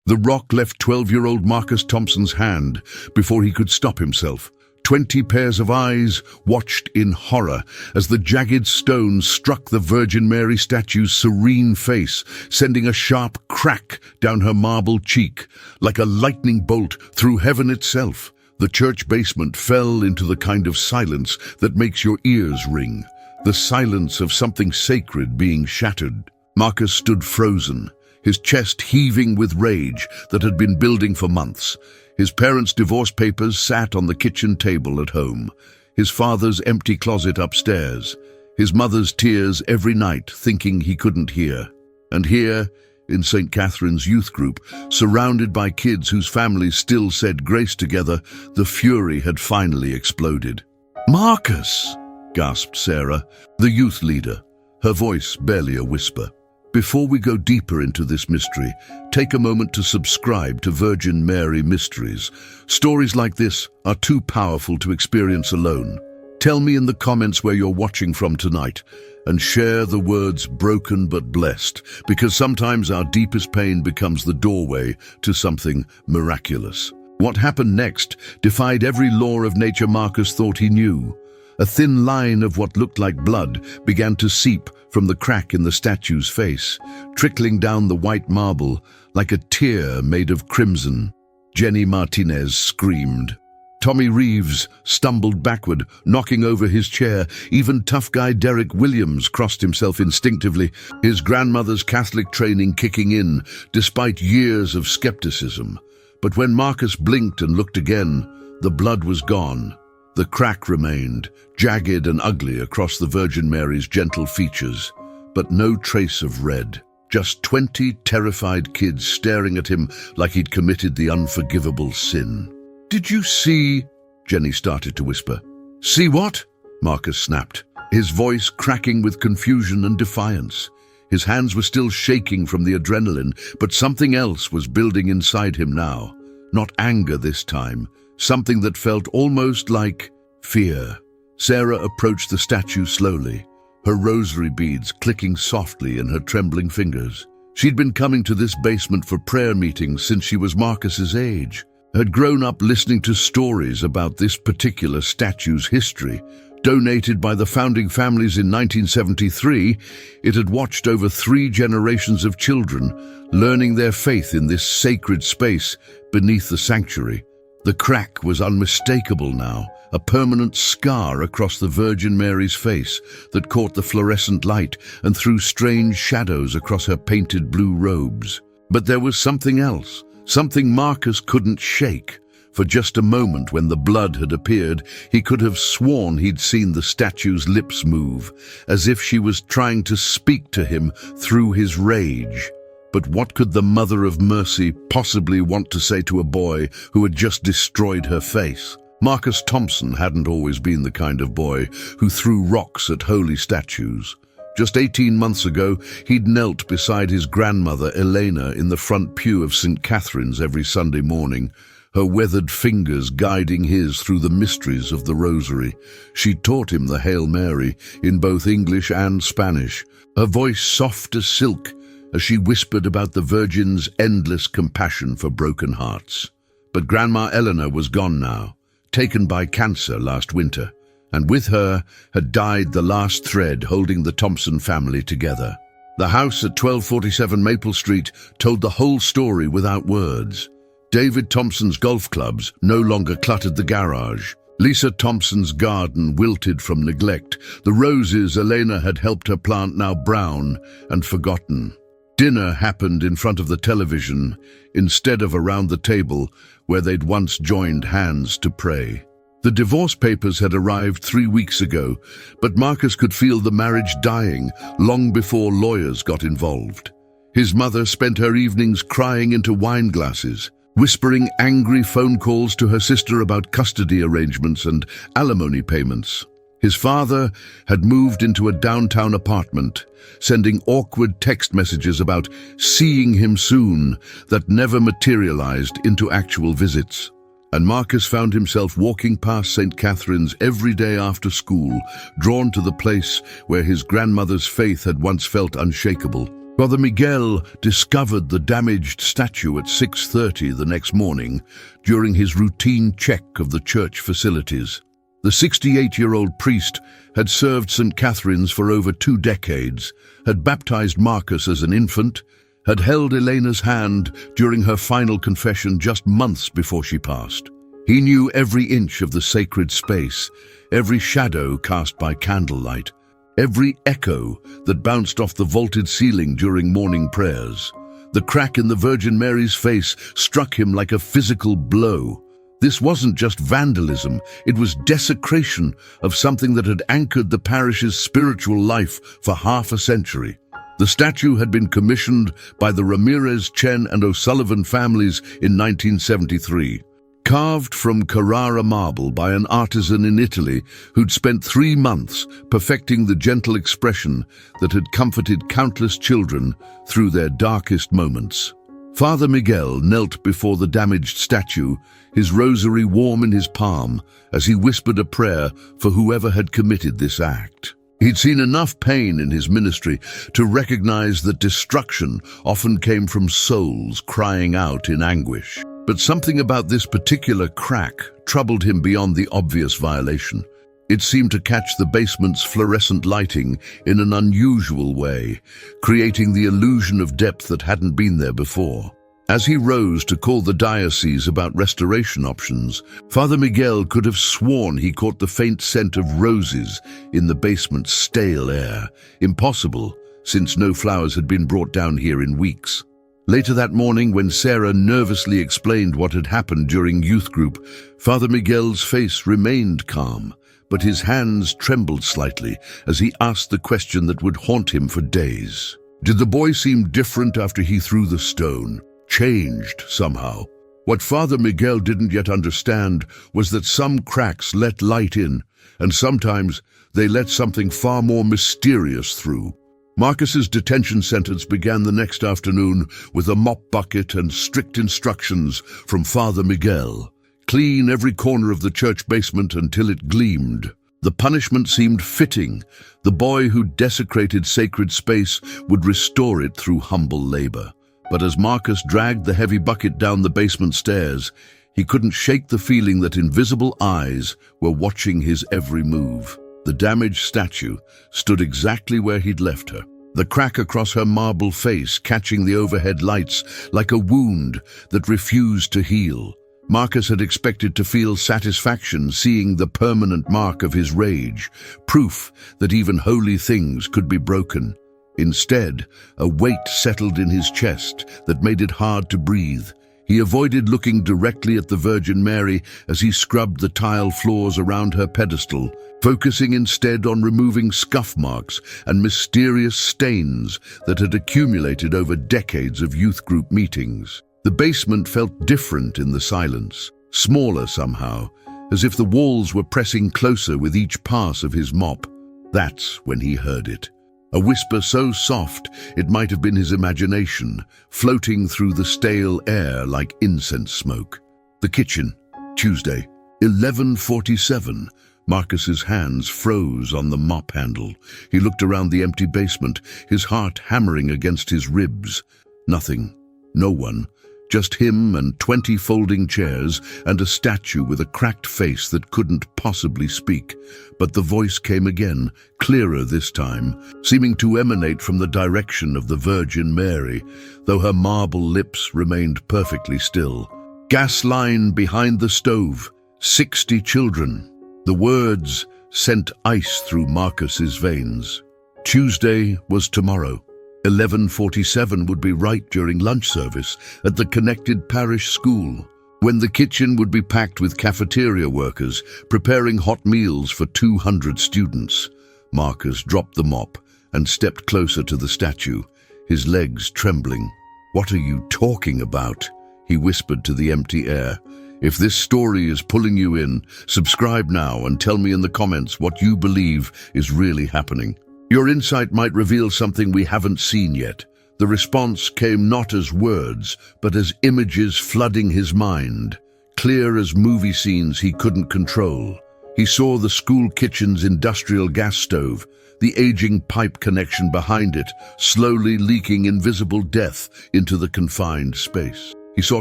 The rock left 12-year-old Marcus Thompson's hand before he could stop himself. 20 pairs of eyes watched in horror as the jagged stone struck the Virgin Mary statue's serene face, sending a sharp crack down her marble cheek, like a lightning bolt through heaven itself. The church basement fell into the kind of silence that makes your ears ring, the silence of something sacred being shattered. Marcus stood frozen, his chest heaving with rage that had been building for months. His parents' divorce papers sat on the kitchen table at home, his father's empty closet upstairs, his mother's tears every night thinking he couldn't hear. And here, in St. Catherine's youth group, surrounded by kids whose families still said grace together, the fury had finally exploded. "Marcus!" gasped Sarah, the youth leader, her voice barely a whisper. Before we go deeper into this mystery, take a moment to subscribe to Virgin Mary Mysteries. Stories like this are too powerful to experience alone. Tell me in the comments where you're watching from tonight, and share the words "broken but blessed," because sometimes our deepest pain becomes the doorway to something miraculous. What happened next defied every law of nature Marcus thought he knew. A thin line of what looked like blood began to seep from the crack in the statue's face, trickling down the white marble like a tear made of crimson. Jenny Martinez screamed. Tommy Reeves stumbled backward, knocking over his chair. Even tough guy Derek Williams crossed himself instinctively, his grandmother's Catholic training kicking in, despite years of skepticism. But when Marcus blinked and looked again, the blood was gone. The crack remained, jagged and ugly across the Virgin Mary's gentle features, but no trace of red. Just 20 terrified kids staring at him like he'd committed the unforgivable sin. "Did you see?" Jenny started to whisper. "See what?" Marcus snapped, his voice cracking with confusion and defiance. His hands were still shaking from the adrenaline, but something else was building inside him now. Not anger this time. Something that felt almost like fear. Sarah approached the statue slowly, her rosary beads clicking softly in her trembling fingers. She'd been coming to this basement for prayer meetings since she was Marcus's age, had grown up listening to stories about this particular statue's history. Donated by the founding families in 1973, it had watched over 3 generations of children, learning their faith in this sacred space beneath the sanctuary. The crack was unmistakable now, a permanent scar across the Virgin Mary's face that caught the fluorescent light and threw strange shadows across her painted blue robes. But there was something else, something Marcus couldn't shake. For just a moment when the blood had appeared, he could have sworn he'd seen the statue's lips move, as if she was trying to speak to him through his rage. But what could the Mother of Mercy possibly want to say to a boy who had just destroyed her face? Marcus Thompson hadn't always been the kind of boy who threw rocks at holy statues. Just 18 months ago, he'd knelt beside his grandmother Elena in the front pew of St. Catherine's every Sunday morning, her weathered fingers guiding his through the mysteries of the Rosary. She taught him the Hail Mary in both English and Spanish, her voice soft as silk as she whispered about the Virgin's endless compassion for broken hearts. But Grandma Eleanor was gone now, taken by cancer last winter, and with her had died the last thread holding the Thompson family together. The house at 1247 Maple Street told the whole story without words. David Thompson's golf clubs no longer cluttered the garage. Lisa Thompson's garden wilted from neglect, the roses Elena had helped her plant now brown and forgotten. Dinner happened in front of the television instead of around the table where they'd once joined hands to pray. The divorce papers had arrived 3 weeks ago, but Marcus could feel the marriage dying long before lawyers got involved. His mother spent her evenings crying into wine glasses, whispering angry phone calls to her sister about custody arrangements and alimony payments. His father had moved into a downtown apartment, sending awkward text messages about seeing him soon that never materialized into actual visits. And Marcus found himself walking past St. Catherine's every day after school, drawn to the place where his grandmother's faith had once felt unshakable. Father Miguel discovered the damaged statue at 6:30 the next morning during his routine check of the church facilities. The 68-year-old priest had served St. Catherine's for over 2 decades, had baptized Marcus as an infant, had held Elena's hand during her final confession just months before she passed. He knew every inch of the sacred space, every shadow cast by candlelight, every echo that bounced off the vaulted ceiling during morning prayers. The crack in the Virgin Mary's face struck him like a physical blow. This wasn't just vandalism, it was desecration of something that had anchored the parish's spiritual life for half a century. The statue had been commissioned by the Ramirez, Chen and O'Sullivan families in 1973. Carved from Carrara marble by an artisan in Italy who'd spent 3 months perfecting the gentle expression that had comforted countless children through their darkest moments. Father Miguel knelt before the damaged statue, his rosary warm in his palm, as he whispered a prayer for whoever had committed this act. He'd seen enough pain in his ministry to recognize that destruction often came from souls crying out in anguish. But something about this particular crack troubled him beyond the obvious violation. It seemed to catch the basement's fluorescent lighting in an unusual way, creating the illusion of depth that hadn't been there before. As he rose to call the diocese about restoration options, Father Miguel could have sworn he caught the faint scent of roses in the basement's stale air. Impossible, since no flowers had been brought down here in weeks. Later that morning, when Sarah nervously explained what had happened during youth group, Father Miguel's face remained calm, but his hands trembled slightly as he asked the question that would haunt him for days. Did the boy seem different after he threw the stone? Changed somehow? What Father Miguel didn't yet understand was that some cracks let light in, and sometimes they let something far more mysterious through. Marcus's detention sentence began the next afternoon with a mop bucket and strict instructions from Father Miguel. Clean every corner of the church basement until it gleamed. The punishment seemed fitting. The boy who desecrated sacred space would restore it through humble labor. But as Marcus dragged the heavy bucket down the basement stairs, he couldn't shake the feeling that invisible eyes were watching his every move. The damaged statue stood exactly where he'd left her, the crack across her marble face catching the overhead lights like a wound that refused to heal. Marcus had expected to feel satisfaction seeing the permanent mark of his rage, proof that even holy things could be broken. Instead, a weight settled in his chest that made it hard to breathe. He avoided looking directly at the Virgin Mary as he scrubbed the tile floors around her pedestal, focusing instead on removing scuff marks and mysterious stains that had accumulated over decades of youth group meetings. The basement felt different in the silence, smaller somehow, as if the walls were pressing closer with each pass of his mop. That's when he heard it. A whisper so soft it might have been his imagination, floating through the stale air like incense smoke. The kitchen, Tuesday, 11:47. Marcus's hands froze on the mop handle. He looked around the empty basement, his heart hammering against his ribs. Nothing. No one. Just him and 20 folding chairs and a statue with a cracked face that couldn't possibly speak. But the voice came again, clearer this time, seeming to emanate from the direction of the Virgin Mary, though her marble lips remained perfectly still. Gas line behind the stove. 60 children. The words sent ice through Marcus's veins. Tuesday was tomorrow. 11:47 would be right during lunch service at the connected parish school, when the kitchen would be packed with cafeteria workers preparing hot meals for 200 students. Marcus dropped the mop and stepped closer to the statue, his legs trembling. "What are you talking about?" he whispered to the empty air. If this story is pulling you in, subscribe now and tell me in the comments what you believe is really happening. Your insight might reveal something we haven't seen yet. The response came not as words, but as images flooding his mind, clear as movie scenes he couldn't control. He saw the school kitchen's industrial gas stove, the aging pipe connection behind it, slowly leaking invisible death into the confined space. He saw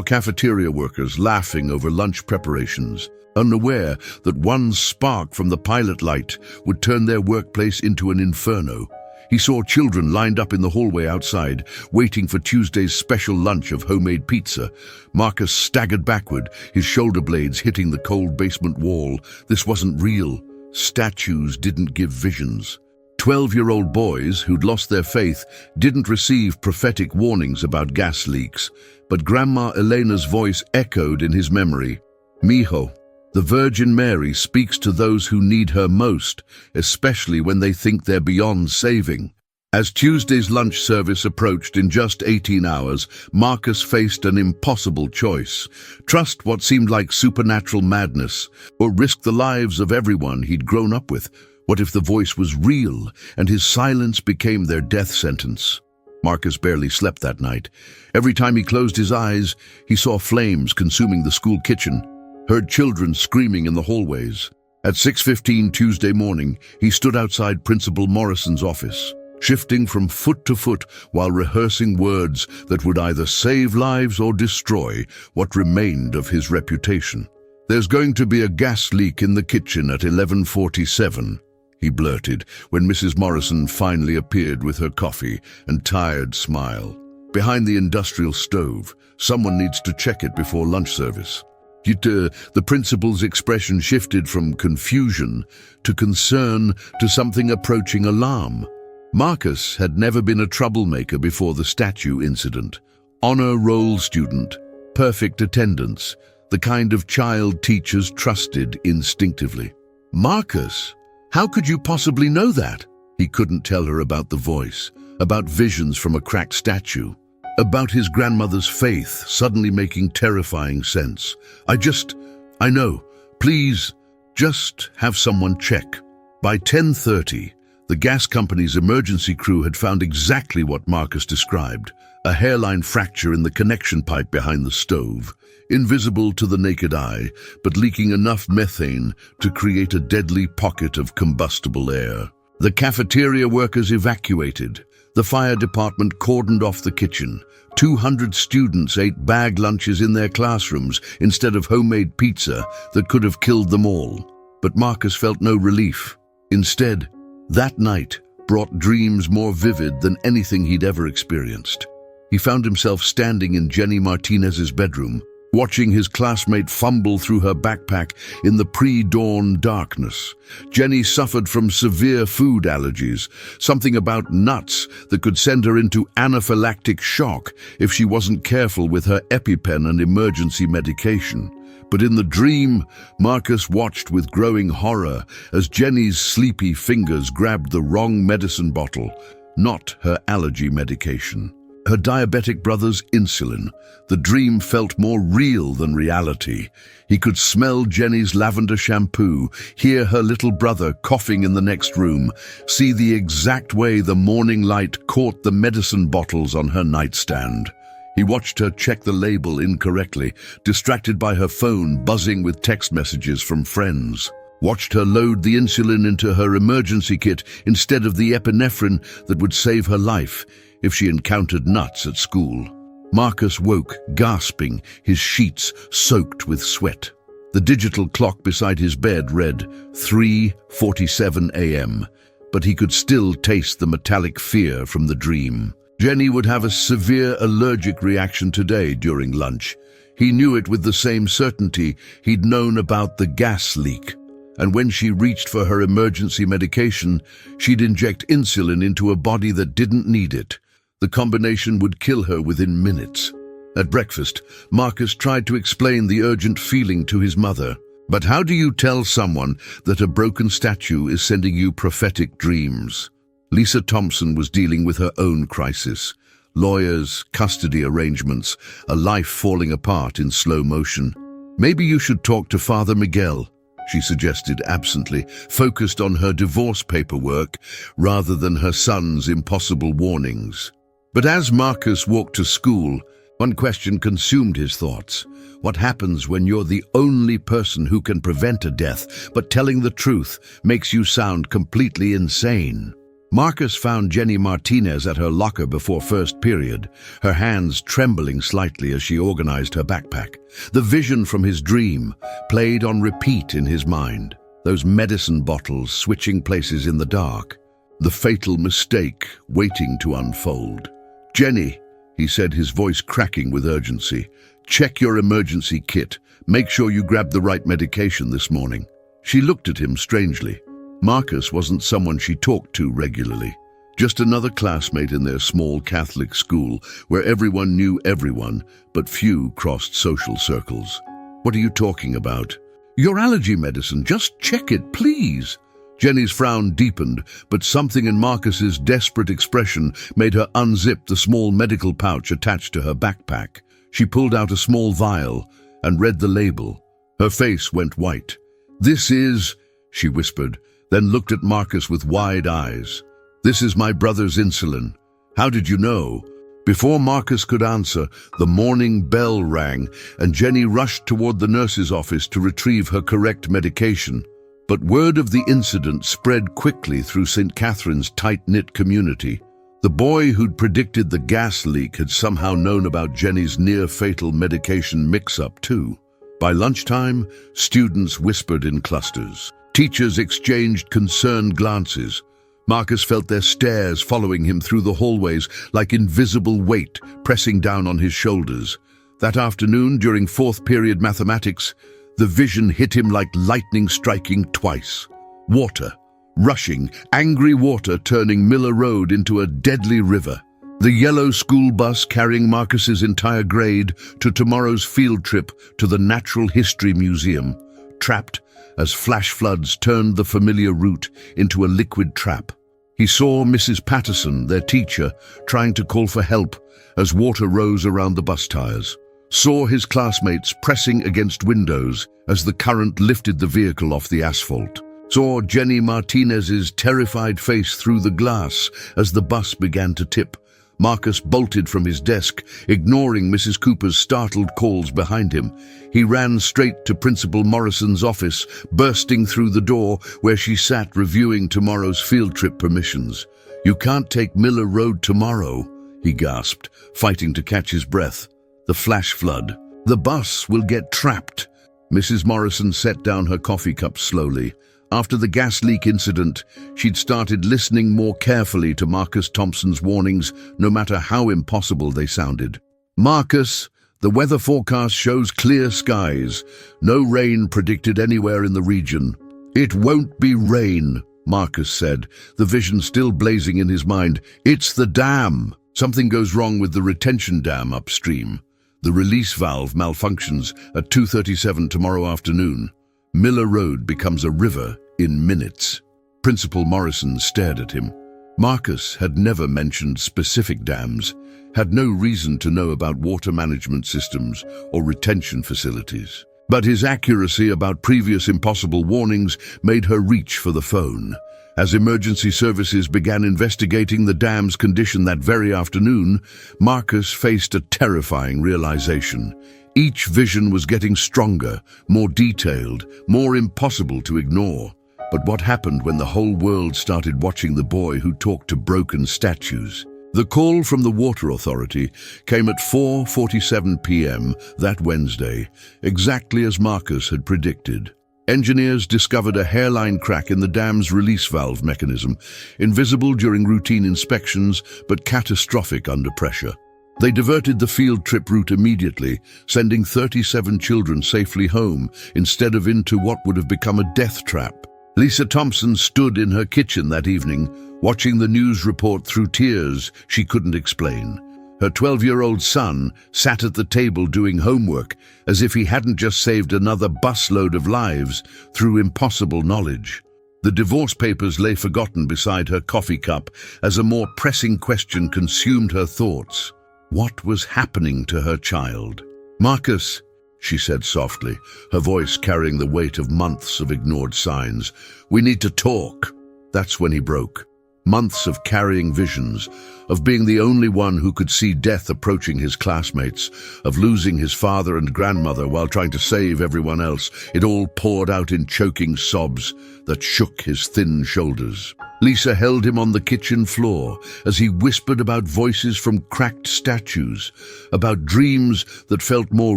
cafeteria workers laughing over lunch preparations, unaware that one spark from the pilot light would turn their workplace into an inferno. He saw children lined up in the hallway outside, waiting for Tuesday's special lunch of homemade pizza. Marcus staggered backward, his shoulder blades hitting the cold basement wall. This wasn't real. Statues didn't give visions. 12-year-old boys who'd lost their faith didn't receive prophetic warnings about gas leaks, but Grandma Elena's voice echoed in his memory. "Mijo, the Virgin Mary speaks to those who need her most, especially when they think they're beyond saving." As Tuesday's lunch service approached in just 18 hours, Marcus faced an impossible choice. Trust what seemed like supernatural madness, or risk the lives of everyone he'd grown up with. What if the voice was real, and his silence became their death sentence? Marcus barely slept that night. Every time he closed his eyes, he saw flames consuming the school kitchen, heard children screaming in the hallways. At 6:15 Tuesday morning, he stood outside Principal Morrison's office, shifting from foot to foot while rehearsing words that would either save lives or destroy what remained of his reputation. "There's going to be a gas leak in the kitchen at 11:47, he blurted when Mrs. Morrison finally appeared with her coffee and tired smile. "Behind the industrial stove. Someone needs to check it before lunch service." The principal's expression shifted from confusion to concern to something approaching alarm. Marcus had never been a troublemaker before the statue incident. Honor roll student, perfect attendance, the kind of child teachers trusted instinctively. "Marcus, how could you possibly know that?" He couldn't tell her about the voice, about visions from a cracked statue, about his grandmother's faith suddenly making terrifying sense. I know. Please, just have someone check." By 10:30, the gas company's emergency crew had found exactly what Marcus described: a hairline fracture in the connection pipe behind the stove, invisible to the naked eye, but leaking enough methane to create a deadly pocket of combustible air. The cafeteria workers evacuated. The fire department cordoned off the kitchen. 200 students ate bag lunches in their classrooms instead of homemade pizza that could have killed them all. But Marcus felt no relief. Instead, that night brought dreams more vivid than anything he'd ever experienced. He found himself standing in Jenny Martinez's bedroom, watching his classmate fumble through her backpack in the pre-dawn darkness. Jenny suffered from severe food allergies, something about nuts that could send her into anaphylactic shock if she wasn't careful with her EpiPen and emergency medication. But in the dream, Marcus watched with growing horror as Jenny's sleepy fingers grabbed the wrong medicine bottle, not her allergy medication. Her diabetic brother's insulin. The dream felt more real than reality. He could smell Jenny's lavender shampoo, hear her little brother coughing in the next room, see the exact way the morning light caught the medicine bottles on her nightstand. He watched her check the label incorrectly, distracted by her phone buzzing with text messages from friends. Watched her load the insulin into her emergency kit instead of the epinephrine that would save her life if she encountered nuts at school. Marcus woke, gasping, his sheets soaked with sweat. The digital clock beside his bed read 3:47 a.m., but he could still taste the metallic fear from the dream. Jenny would have a severe allergic reaction today during lunch. He knew it with the same certainty he'd known about the gas leak. And when she reached for her emergency medication, she'd inject insulin into a body that didn't need it. The combination would kill her within minutes. At breakfast, Marcus tried to explain the urgent feeling to his mother. But how do you tell someone that a broken statue is sending you prophetic dreams? Lisa Thompson was dealing with her own crisis. Lawyers, custody arrangements, a life falling apart in slow motion. "Maybe you should talk to Father Miguel," she suggested absently, focused on her divorce paperwork rather than her son's impossible warnings. But as Marcus walked to school, One question consumed his thoughts. What happens when you're the only person who can prevent a death, but telling the truth makes you sound completely insane? Marcus found Jenny Martinez at her locker before first period, her hands trembling slightly as she organized her backpack. The vision from his dream played on repeat in his mind. Those medicine bottles switching places in the dark. The fatal mistake waiting to unfold. "Jenny," he said, his voice cracking with urgency, "check your emergency kit. Make sure you grab the right medication this morning." She looked at him strangely. Marcus wasn't someone she talked to regularly. Just another classmate in their small Catholic school where everyone knew everyone, but few crossed social circles. "What are you talking about?" "Your allergy medicine. Just check it, please." Jenny's frown deepened, but something in Marcus's desperate expression made her unzip the small medical pouch attached to her backpack. She pulled out a small vial and read the label. Her face went white. "This is," she whispered, then looked at Marcus with wide eyes. "This is my brother's insulin. How did you know?" Before Marcus could answer, the morning bell rang, and Jenny rushed toward the nurse's office to retrieve her correct medication. But word of the incident spread quickly through St. Catherine's tight-knit community. The boy who'd predicted the gas leak had somehow known about Jenny's near-fatal medication mix-up too. By lunchtime, students whispered in clusters. Teachers exchanged concerned glances. Marcus felt their stares following him through the hallways like invisible weight pressing down on his shoulders. That afternoon, during fourth period mathematics, the vision hit him like lightning striking twice. Water, rushing, angry water turning Miller Road into a deadly river. The yellow school bus carrying Marcus's entire grade to tomorrow's field trip to the Natural History Museum. Trapped as flash floods turned the familiar route into a liquid trap. He saw Mrs. Patterson, their teacher, trying to call for help as water rose around the bus tires. Saw his classmates pressing against windows as the current lifted the vehicle off the asphalt. Saw Jenny Martinez's terrified face through the glass as the bus began to tip. Marcus bolted from his desk, ignoring Mrs. Cooper's startled calls behind him. He ran straight to Principal Morrison's office, bursting through the door where she sat reviewing tomorrow's field trip permissions. "You can't take Miller Road tomorrow," he gasped, fighting to catch his breath. "The flash flood. The bus will get trapped." Mrs. Morrison set down her coffee cup slowly. After the gas leak incident, she'd started listening more carefully to Marcus Thompson's warnings, no matter how impossible they sounded. "Marcus, the weather forecast shows clear skies. No rain predicted anywhere in the region." "It won't be rain," Marcus said, the vision still blazing in his mind. "It's the dam. Something goes wrong with the retention dam upstream. The release valve malfunctions at 2:37 tomorrow afternoon. Miller Road becomes a river in minutes." Principal Morrison stared at him. Marcus had never mentioned specific dams, had no reason to know about water management systems or retention facilities. But his accuracy about previous impossible warnings made her reach for the phone. As emergency services began investigating the dam's condition that very afternoon, Marcus faced a terrifying realization. Each vision was getting stronger, more detailed, more impossible to ignore. But what happened when the whole world started watching the boy who talked to broken statues? The call from the Water Authority came at 4:47 p.m. that Wednesday, exactly as Marcus had predicted. Engineers discovered a hairline crack in the dam's release valve mechanism, invisible during routine inspections, but catastrophic under pressure. They diverted the field trip route immediately, sending 37 children safely home instead of into what would have become a death trap. Lisa Thompson stood in her kitchen that evening, watching the news report through tears she couldn't explain. Her 12-year-old son sat at the table doing homework as if he hadn't just saved another busload of lives through impossible knowledge. The divorce papers lay forgotten beside her coffee cup as a more pressing question consumed her thoughts. What was happening to her child? "Marcus," she said softly, her voice carrying the weight of months of ignored signs, "we need to talk." That's when he broke. Months of carrying visions, of being the only one who could see death approaching his classmates, of losing his father and grandmother while trying to save everyone else. It all poured out in choking sobs that shook his thin shoulders. Lisa held him on the kitchen floor as he whispered about voices from cracked statues, about dreams that felt more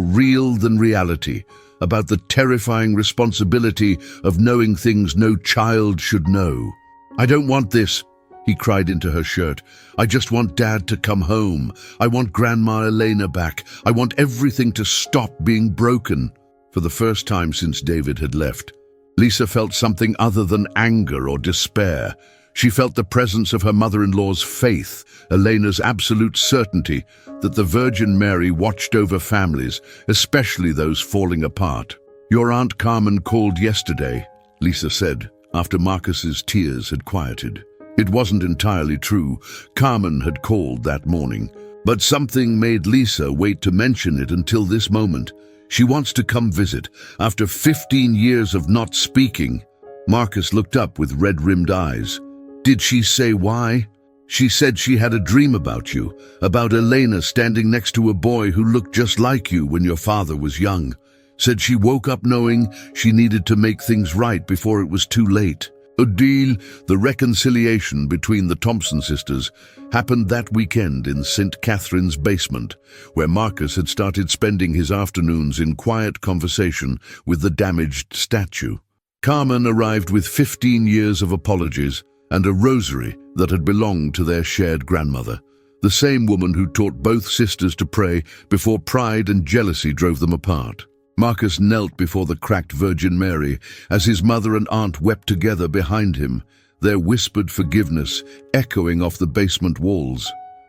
real than reality, about the terrifying responsibility of knowing things no child should know. "I don't want this," he cried into her shirt. "I just want Dad to come home. I want Grandma Elena back. I want everything to stop being broken." For the first time since David had left, Lisa felt something other than anger or despair. She felt the presence of her mother-in-law's faith, Elena's absolute certainty that the Virgin Mary watched over families, especially those falling apart. "Your Aunt Carmen called yesterday," Lisa said, after Marcus's tears had quieted. It wasn't entirely true. Carmen had called that morning, but something made Lisa wait to mention it until this moment. She wants to come visit. After 15 years of not speaking, Marcus looked up with red-rimmed eyes. "Did she say why?" "She said she had a dream about you, about Elena standing next to a boy who looked just like you when your father was young. Said she woke up knowing she needed to make things right before it was too late." Odile, the reconciliation between the Thompson sisters, happened that weekend in St. Catherine's basement, where Marcus had started spending his afternoons in quiet conversation with the damaged statue. Carmen arrived with 15 years of apologies and a rosary that had belonged to their shared grandmother, the same woman who taught both sisters to pray before pride and jealousy drove them apart. Marcus knelt before the cracked Virgin Mary as his mother and aunt wept together behind him, their whispered forgiveness echoing off the basement walls.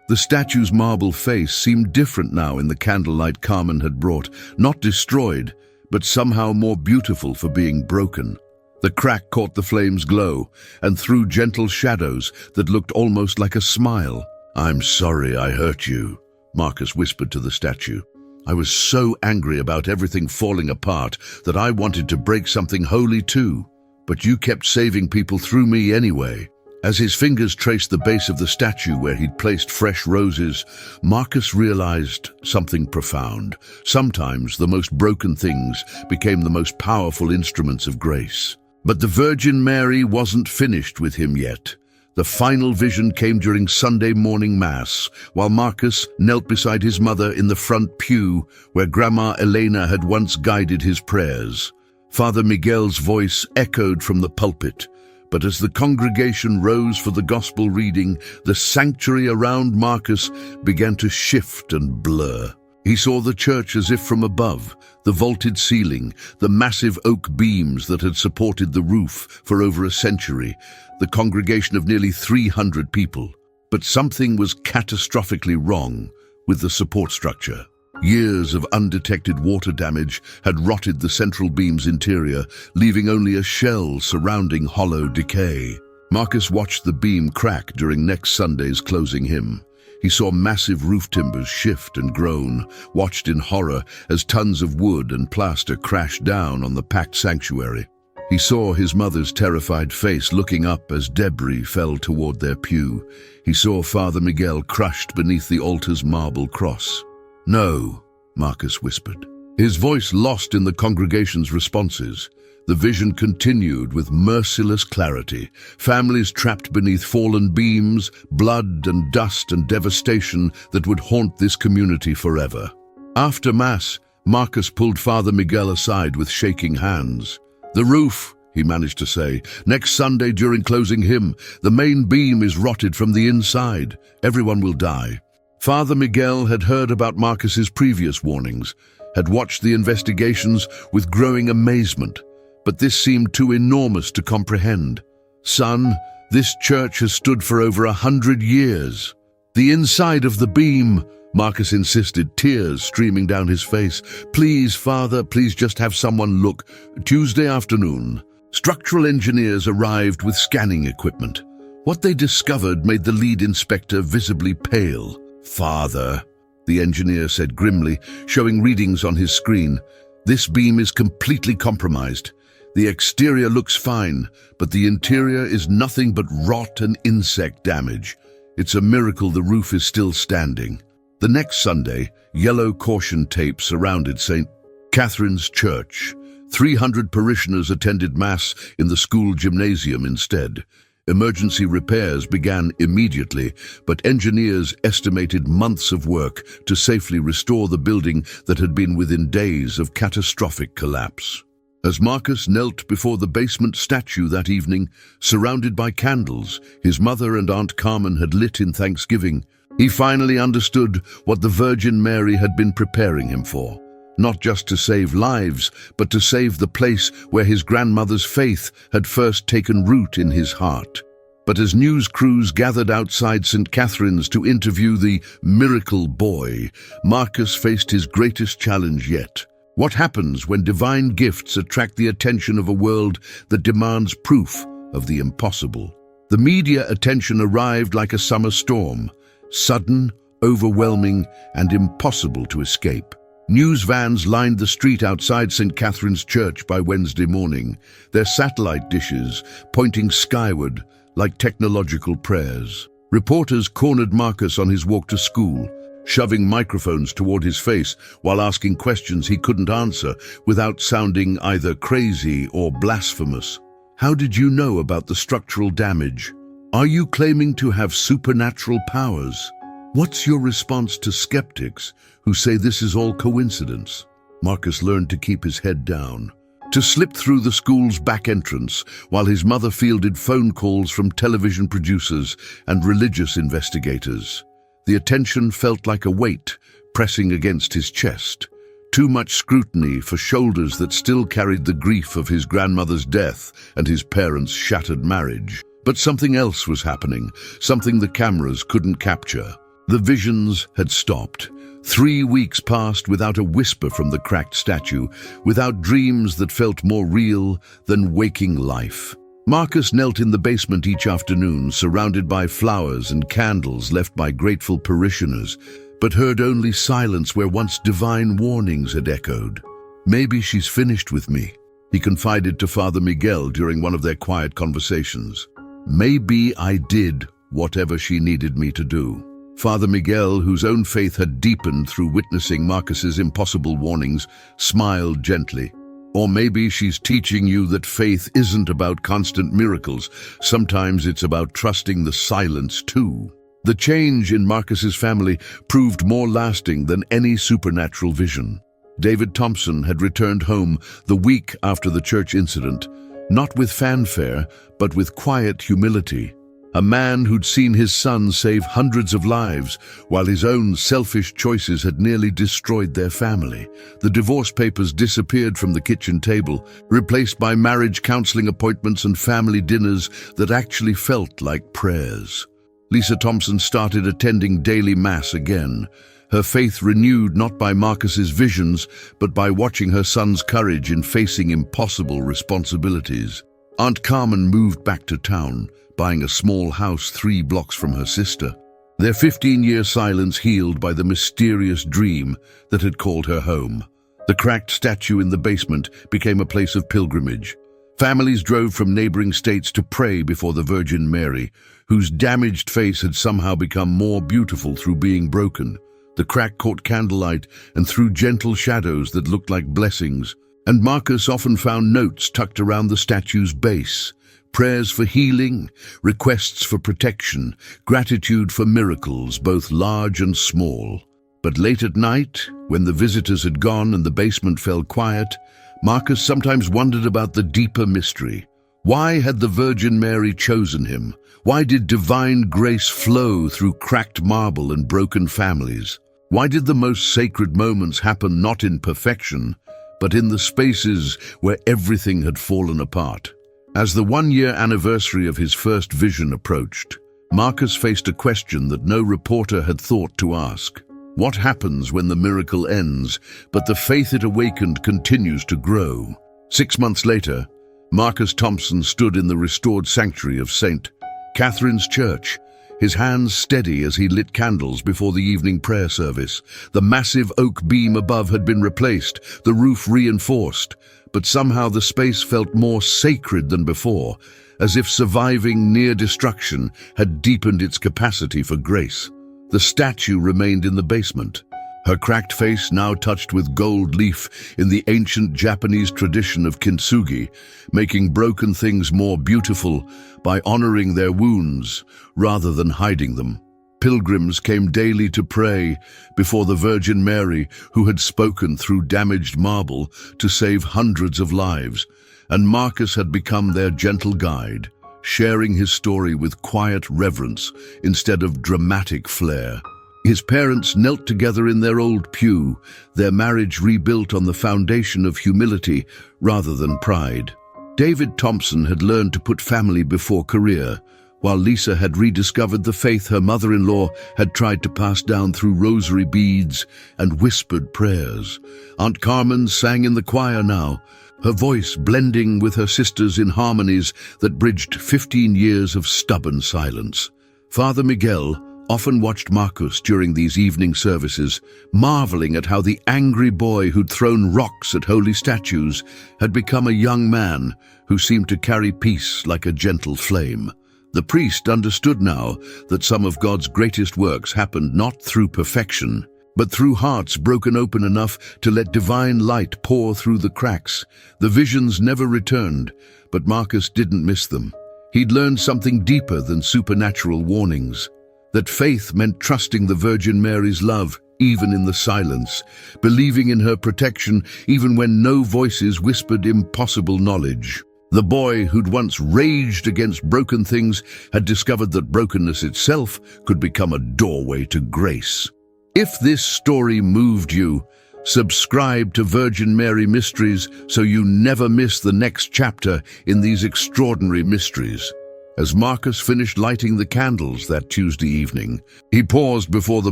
The statue's marble face seemed different now in the candlelight Carmen had brought, not destroyed, but somehow more beautiful for being broken. The crack caught the flame's glow and threw gentle shadows that looked almost like a smile. "I'm sorry I hurt you," Marcus whispered to the statue. "I was so angry about everything falling apart that I wanted to break something holy too, but you kept saving people through me anyway." As his fingers traced the base of the statue where he'd placed fresh roses, Marcus realized something profound. Sometimes the most broken things became the most powerful instruments of grace. But the Virgin Mary wasn't finished with him yet. The final vision came during Sunday morning Mass, while Marcus knelt beside his mother in the front pew where Grandma Elena had once guided his prayers. Father Miguel's voice echoed from the pulpit, but as the congregation rose for the gospel reading, the sanctuary around Marcus began to shift and blur. He saw the church as if from above, the vaulted ceiling, the massive oak beams that had supported the roof for over a century, the congregation of nearly 300 people. But something was catastrophically wrong with the support structure. Years of undetected water damage had rotted the central beam's interior, leaving only a shell surrounding hollow decay. Marcus watched the beam crack during next Sunday's closing hymn. He saw massive roof timbers shift and groan, watched in horror as tons of wood and plaster crashed down on the packed sanctuary. He saw his mother's terrified face looking up as debris fell toward their pew. He saw Father Miguel crushed beneath the altar's marble cross. "No," Marcus whispered, his voice lost in the congregation's responses. The vision continued with merciless clarity. Families trapped beneath fallen beams, blood and dust and devastation that would haunt this community forever. After Mass, Marcus pulled Father Miguel aside with shaking hands. "The roof," he managed to say, "next Sunday during closing hymn, the main beam is rotted from the inside. Everyone will die." Father Miguel had heard about Marcus's previous warnings, had watched the investigations with growing amazement. But this seemed too enormous to comprehend. "Son, this church has stood for over 100 years. The inside of the beam," Marcus insisted, tears streaming down his face. "Please, Father, please just have someone look." Tuesday afternoon, structural engineers arrived with scanning equipment. What they discovered made the lead inspector visibly pale. "Father," the engineer said grimly, showing readings on his screen, "this beam is completely compromised. The exterior looks fine, but the interior is nothing but rot and insect damage. It's a miracle the roof is still standing. The next Sunday, yellow caution tape surrounded St. Catherine's Church. 300 parishioners attended Mass in the school gymnasium instead. Emergency repairs began immediately, but engineers estimated months of work to safely restore the building that had been within days of catastrophic collapse. As Marcus knelt before the basement statue that evening, surrounded by candles his mother and Aunt Carmen had lit in thanksgiving, he finally understood what the Virgin Mary had been preparing him for. Not just to save lives, but to save the place where his grandmother's faith had first taken root in his heart. But as news crews gathered outside St. Catherine's to interview the miracle boy, Marcus faced his greatest challenge yet. What happens when divine gifts attract the attention of a world that demands proof of the impossible? The media attention arrived like a summer storm, sudden, overwhelming, and impossible to escape. News vans lined the street outside St. Catherine's Church by Wednesday morning, their satellite dishes pointing skyward like technological prayers. Reporters cornered Marcus on his walk to school, shoving microphones toward his face while asking questions he couldn't answer without sounding either crazy or blasphemous. How did you know about the structural damage? Are you claiming to have supernatural powers? What's your response to skeptics who say this is all coincidence? Marcus learned to keep his head down, to slip through the school's back entrance while his mother fielded phone calls from television producers and religious investigators. The attention felt like a weight pressing against his chest. Too much scrutiny for shoulders that still carried the grief of his grandmother's death and his parents' shattered marriage. But something else was happening, something the cameras couldn't capture. The visions had stopped. 3 weeks passed without a whisper from the cracked statue, without dreams that felt more real than waking life. Marcus knelt in the basement each afternoon, surrounded by flowers and candles left by grateful parishioners, but heard only silence where once divine warnings had echoed. "Maybe she's finished with me," he confided to Father Miguel during one of their quiet conversations. "Maybe I did whatever she needed me to do." Father Miguel, whose own faith had deepened through witnessing Marcus's impossible warnings, smiled gently. "Or maybe she's teaching you that faith isn't about constant miracles. Sometimes it's about trusting the silence too." The change in Marcus's family proved more lasting than any supernatural vision. David Thompson had returned home the week after the church incident, not with fanfare, but with quiet humility. A man who'd seen his son save hundreds of lives, while his own selfish choices had nearly destroyed their family. The divorce papers disappeared from the kitchen table, replaced by marriage counseling appointments and family dinners that actually felt like prayers. Lisa Thompson started attending daily Mass again, her faith renewed not by Marcus's visions, but by watching her son's courage in facing impossible responsibilities. Aunt Carmen moved back to town, buying a small house 3 blocks from her sister. Their 15-year silence healed by the mysterious dream that had called her home. The cracked statue in the basement became a place of pilgrimage. Families drove from neighboring states to pray before the Virgin Mary, whose damaged face had somehow become more beautiful through being broken. The crack caught candlelight and threw gentle shadows that looked like blessings, and Marcus often found notes tucked around the statue's base. Prayers for healing, requests for protection, gratitude for miracles, both large and small. But late at night, when the visitors had gone and the basement fell quiet, Marcus sometimes wondered about the deeper mystery. Why had the Virgin Mary chosen him? Why did divine grace flow through cracked marble and broken families? Why did the most sacred moments happen not in perfection, but in the spaces where everything had fallen apart? As the 1-year anniversary of his first vision approached, Marcus faced a question that no reporter had thought to ask. What happens when the miracle ends, but the faith it awakened continues to grow? 6 months later, Marcus Thompson stood in the restored sanctuary of St. Catherine's Church, his hands steady as he lit candles before the evening prayer service. The massive oak beam above had been replaced, the roof reinforced, but somehow the space felt more sacred than before, as if surviving near destruction had deepened its capacity for grace. The statue remained in the basement, her cracked face now touched with gold leaf in the ancient Japanese tradition of kintsugi, making broken things more beautiful by honoring their wounds rather than hiding them. Pilgrims came daily to pray before the Virgin Mary, who had spoken through damaged marble to save hundreds of lives, and Marcus had become their gentle guide, sharing his story with quiet reverence instead of dramatic flair. His parents knelt together in their old pew, their marriage rebuilt on the foundation of humility rather than pride. David Thompson had learned to put family before career, while Lisa had rediscovered the faith her mother-in-law had tried to pass down through rosary beads and whispered prayers. Aunt Carmen sang in the choir now, her voice blending with her sisters in harmonies that bridged 15 years of stubborn silence. Father Miguel often watched Marcus during these evening services, marveling at how the angry boy who'd thrown rocks at holy statues had become a young man who seemed to carry peace like a gentle flame. The priest understood now that some of God's greatest works happened not through perfection, but through hearts broken open enough to let divine light pour through the cracks. The visions never returned, but Marcus didn't miss them. He'd learned something deeper than supernatural warnings, that faith meant trusting the Virgin Mary's love, even in the silence, believing in her protection even when no voices whispered impossible knowledge. The boy who'd once raged against broken things had discovered that brokenness itself could become a doorway to grace. If this story moved you, subscribe to Virgin Mary Mysteries so you never miss the next chapter in these extraordinary mysteries. As Marcus finished lighting the candles that Tuesday evening, he paused before the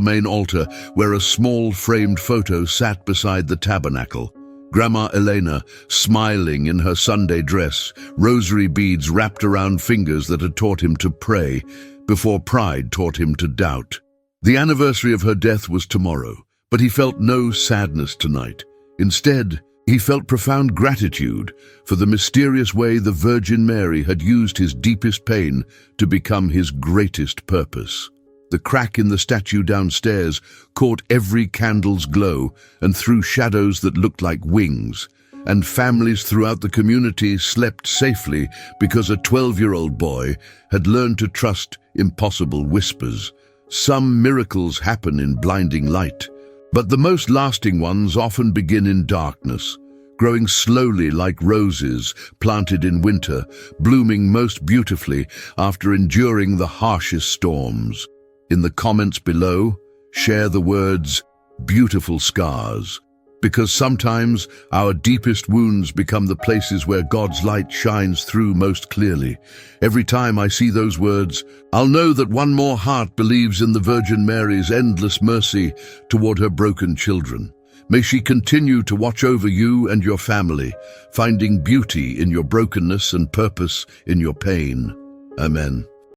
main altar where a small framed photo sat beside the tabernacle. Grandma Elena, smiling in her Sunday dress, rosary beads wrapped around fingers that had taught him to pray before pride taught him to doubt. The anniversary of her death was tomorrow, but he felt no sadness tonight. Instead, he felt profound gratitude for the mysterious way the Virgin Mary had used his deepest pain to become his greatest purpose. The crack in the statue downstairs caught every candle's glow and threw shadows that looked like wings, and families throughout the community slept safely because a 12-year-old boy had learned to trust impossible whispers. Some miracles happen in blinding light, but the most lasting ones often begin in darkness, growing slowly like roses planted in winter, blooming most beautifully after enduring the harshest storms. In the comments below, share the words, "beautiful scars," because sometimes our deepest wounds become the places where God's light shines through most clearly. Every time I see those words, I'll know that one more heart believes in the Virgin Mary's endless mercy toward her broken children. May she continue to watch over you and your family, finding beauty in your brokenness and purpose in your pain. Amen.